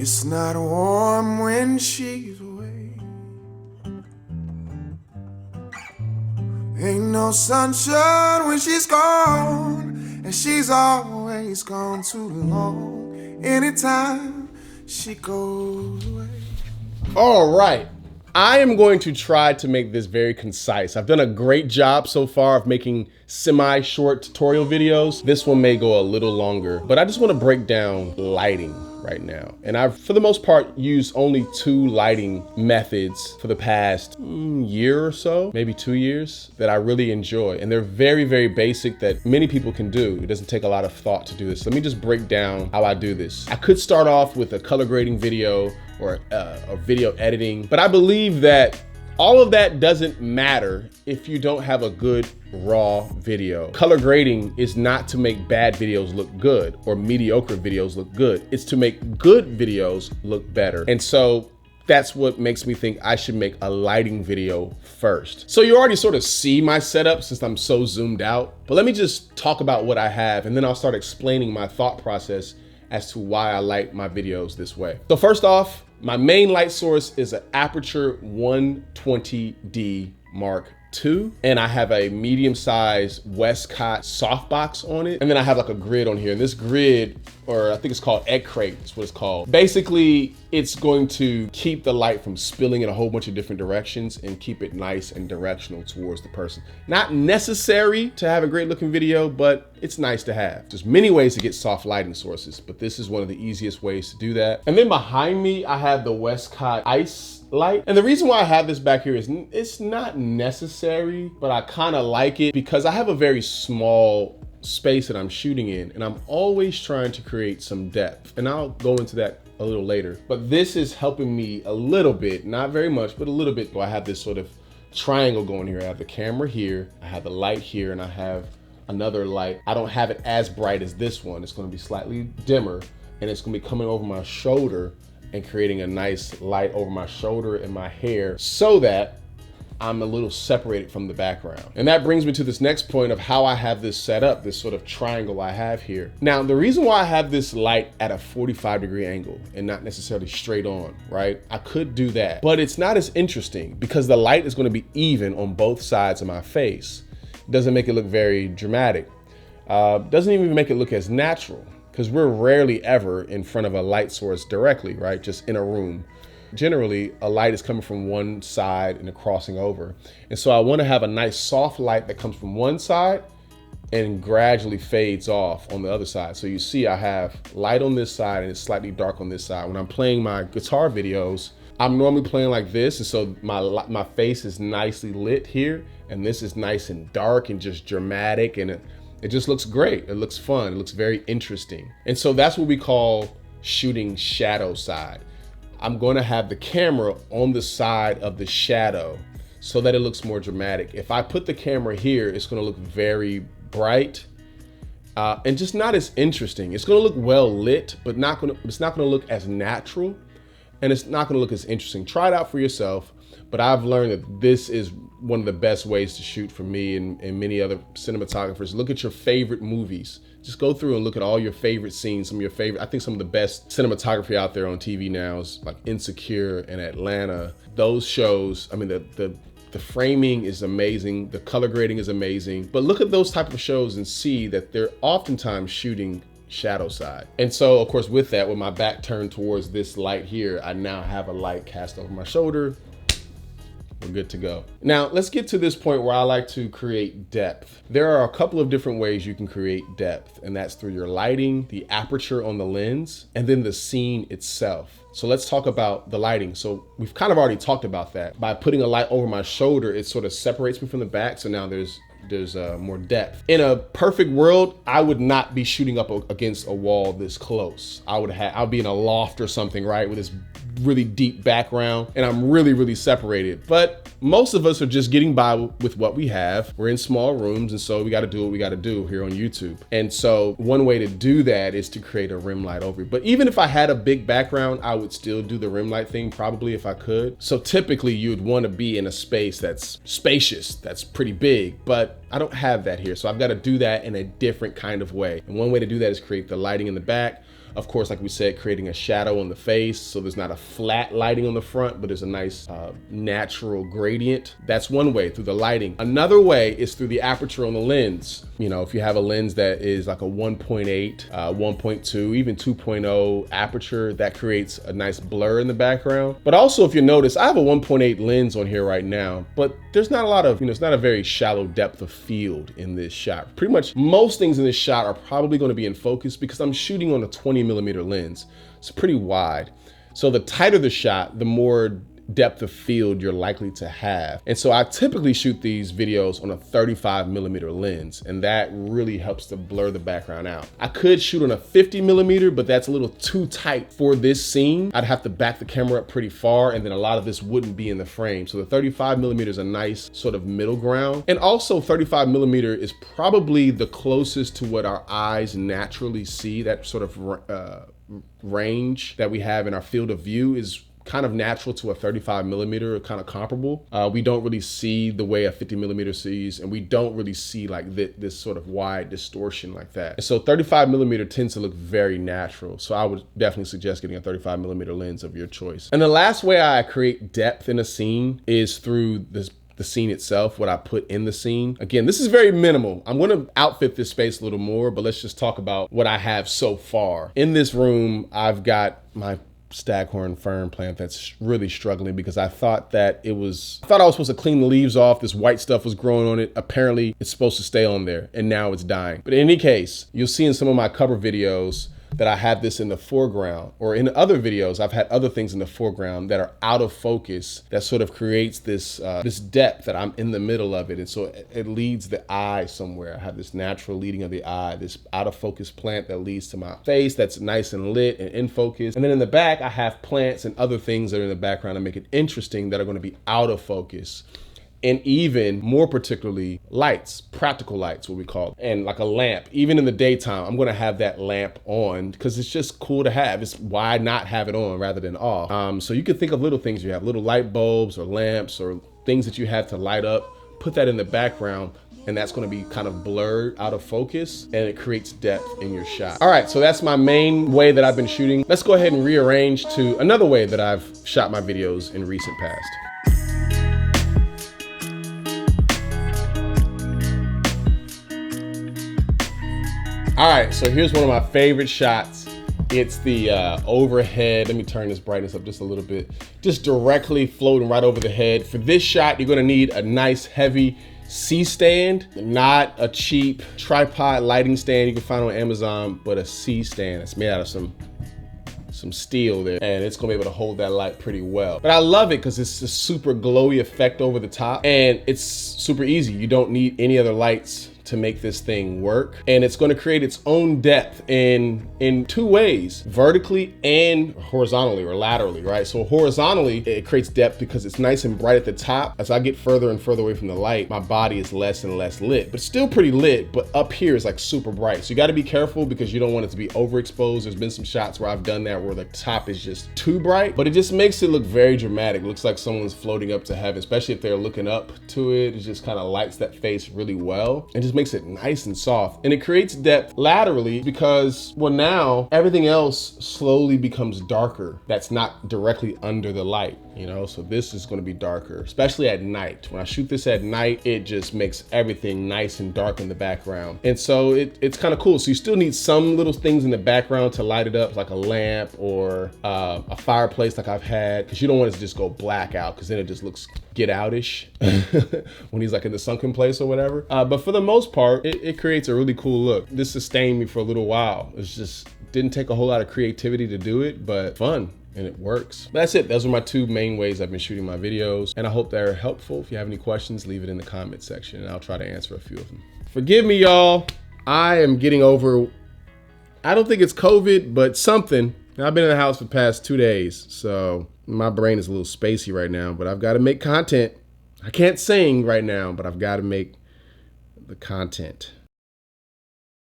It's not warm when she's away. Ain't no sunshine when she's gone, and she's always gone too long. Anytime she goes away. All right. I am going to try to make this very concise. I've done a great job so far of making semi-short tutorial videos. This one may go a little longer, but I just want to break down lighting right now. And I've, for the most part, used only 2 lighting methods for the past year or so, maybe 2 years, that I really enjoy. And they're very, very basic that many people can do. It doesn't take a lot of thought to do this. Let me just break down how I do this. I could start off with a color grading video or a video editing, but I believe that all of that doesn't matter if you don't have a good raw video. Color grading is not to make bad videos look good or mediocre videos look good. It's to make good videos look better. And so that's what makes me think I should make a lighting video first. So you already sort of see my setup since I'm so zoomed out, but let me just talk about what I have and then I'll start explaining my thought process as to why I light my videos this way. So first off, my main light source is an Aperture 120D Mark II, and I have a medium-sized Westcott softbox on it, and then I have like a grid on here. And this grid, or I think it's called egg crate, is what it's called. Basically, it's going to keep the light from spilling in a whole bunch of different directions and keep it nice and directional towards the person. Not necessary to have a great looking video, but it's nice to have. There's many ways to get soft lighting sources, but this is one of the easiest ways to do that. And then behind me, I have the Westcott Ice light. And the reason why I have this back here is it's not necessary, but I kind of like it because I have a very small space that I'm shooting in, and I'm always trying to create some depth. And I'll go into that a little later, but this is helping me a little bit, not very much, but a little bit. I have this sort of triangle going here. I have the camera here, I have the light here, and I have another light. I don't have it as bright as this one. It's going to be slightly dimmer, and it's going to be coming over my shoulder and creating a nice light over my shoulder and my hair so that I'm a little separated from the background. And that brings me to this next point of how I have this set up, this sort of triangle I have here. Now, the reason why I have this light at a 45-degree angle and not necessarily straight on, right? I could do that, but it's not as interesting because the light is going to be even on both sides of my face. It doesn't make it look very dramatic. Doesn't even make it look as natural, because we're rarely ever in front of a light source directly, right? Just in a room. Generally, a light is coming from one side and crossing over. And so I want to have a nice soft light that comes from one side and gradually fades off on the other side. So you see I have light on this side and it's slightly dark on this side. When I'm playing my guitar videos, I'm normally playing like this. And so my face is nicely lit here. And this is nice and dark and just dramatic. And it just looks great. It looks fun. It looks very interesting. And so that's what we call shooting shadow side. I'm going to have the camera on the side of the shadow so that it looks more dramatic. If I put the camera here, it's going to look very bright and just not as interesting. It's going to look well lit, but it's not going to look as natural, and it's not going to look as interesting. Try it out for yourself. But I've learned that this is one of the best ways to shoot for me and many other cinematographers. Look at your favorite movies. Just go through and look at all your favorite scenes, some of your favorite, I think some of the best cinematography out there on TV now is like Insecure and Atlanta. Those shows, I mean, the framing is amazing. The color grading is amazing. But look at those type of shows and see that they're oftentimes shooting shadow side. And so, of course, with that, with my back turned towards this light here, I now have a light cast over my shoulder. We're good to go. Now, let's get to this point where I like to create depth. There are a couple of different ways you can create depth, and that's through your lighting, the aperture on the lens, and then the scene itself. So let's talk about the lighting. So we've kind of already talked about that. By putting a light over my shoulder, it sort of separates me from the back. So now there's more depth. In a perfect world, I would not be shooting up against a wall this close. I'll be in a loft or something, right, with this really deep background, and I'm really, really separated. But most of us are just getting by with what we have. We're in small rooms, and so we got to do what we got to do here on YouTube. And so one way to do that is to create a rim light over it. But even if I had a big background, I would still do the rim light thing probably if I could. So typically you'd want to be in a space that's spacious, that's pretty big, but I don't have that here. So I've got to do that in a different kind of way. And one way to do that is create the lighting in the back. Of course, like we said, creating a shadow on the face, so there's not a flat lighting on the front, but there's a nice natural gradient. That's one way, through the lighting. Another way is through the aperture on the lens. You know, if you have a lens that is like a 1.8, 1.2, even 2.0 aperture, that creates a nice blur in the background. But also, if you notice, I have a 1.8 lens on here right now, but there's not a lot of, it's not a very shallow depth of field in this shot. Pretty much most things in this shot are probably going to be in focus because I'm shooting on a 20mm lens. It's pretty wide. So the tighter the shot, the more depth of field you're likely to have. And so I typically shoot these videos on a 35mm lens, and that really helps to blur the background out. I could shoot on a 50mm, but that's a little too tight for this scene. I'd have to back the camera up pretty far, and then a lot of this wouldn't be in the frame. So the 35mm is a nice sort of middle ground. And also 35mm is probably the closest to what our eyes naturally see. That sort of range that we have in our field of view is kind of natural to a 35mm, kind of comparable. We don't really see the way a 50mm sees, and we don't really see like this sort of wide distortion like that. And so 35mm tends to look very natural. So I would definitely suggest getting a 35mm lens of your choice. And the last way I create depth in a scene is through the scene itself, what I put in the scene. Again, this is very minimal. I'm gonna outfit this space a little more, but let's just talk about what I have so far. In this room, I've got my staghorn fern plant that's really struggling because I thought I was supposed to clean the leaves off. This white stuff was growing on it. Apparently it's supposed to stay on there, and now it's dying. But in any case, you'll see in some of my cover videos that I have this in the foreground, or in other videos, I've had other things in the foreground that are out of focus that sort of creates this this depth that I'm in the middle of it. And so it leads the eye somewhere. I have this natural leading of the eye, this out of focus plant that leads to my face that's nice and lit and in focus. And then in the back, I have plants and other things that are in the background to make it interesting that are going to be out of focus. And even more particularly lights, practical lights, what we call it, and like a lamp. Even in the daytime, I'm gonna have that lamp on because it's just cool to have. It's why not have it on rather than off. So you can think of little things you have, little light bulbs or lamps or things that you have to light up, put that in the background, and that's gonna be kind of blurred, out of focus, and it creates depth in your shot. All right, so that's my main way that I've been shooting. Let's go ahead and rearrange to another way that I've shot my videos in recent past. All right, so here's one of my favorite shots. It's the overhead. Let me turn this brightness up just a little bit. Just directly floating right over the head. For this shot, you're gonna need a nice heavy C-stand, not a cheap tripod lighting stand you can find on Amazon, but a C-stand. It's made out of some steel there, and it's gonna be able to hold that light pretty well. But I love it because it's a super glowy effect over the top, and it's super easy. You don't need any other lights to make this thing work. And it's gonna create its own depth in two ways, vertically and horizontally or laterally, right? So horizontally, it creates depth because it's nice and bright at the top. As I get further and further away from the light, my body is less and less lit, but still pretty lit, but up here is like super bright. So you gotta be careful because you don't want it to be overexposed. There's been some shots where I've done that where the top is just too bright, but it just makes it look very dramatic. It looks like someone's floating up to heaven, especially if they're looking up to it. It just kind of lights that face really well. It just makes it nice and soft, and it creates depth laterally because, well, now everything else slowly becomes darker. That's not directly under the light, so this is going to be darker, especially at night. When I shoot this at night, it just makes everything nice and dark in the background, and so it's kind of cool. So you still need some little things in the background to light it up, like a lamp or a fireplace like I've had, because you don't want it to just go black out because then it just looks Get Outish when he's like in the sunken place or whatever. But for the most part, it creates a really cool look. This sustained me for a little while. It's just didn't take a whole lot of creativity to do it, but fun. And it works. But that's it. Those are my two main ways I've been shooting my videos, and I hope they're helpful. If you have any questions, leave it in the comment section and I'll try to answer a few of them. Forgive me, y'all. I am getting over, I don't think it's COVID, but something. I've been in the house for the past 2 days, so my brain is a little spacey right now, but I've got to make content. I can't sing right now, but I've got to make the content.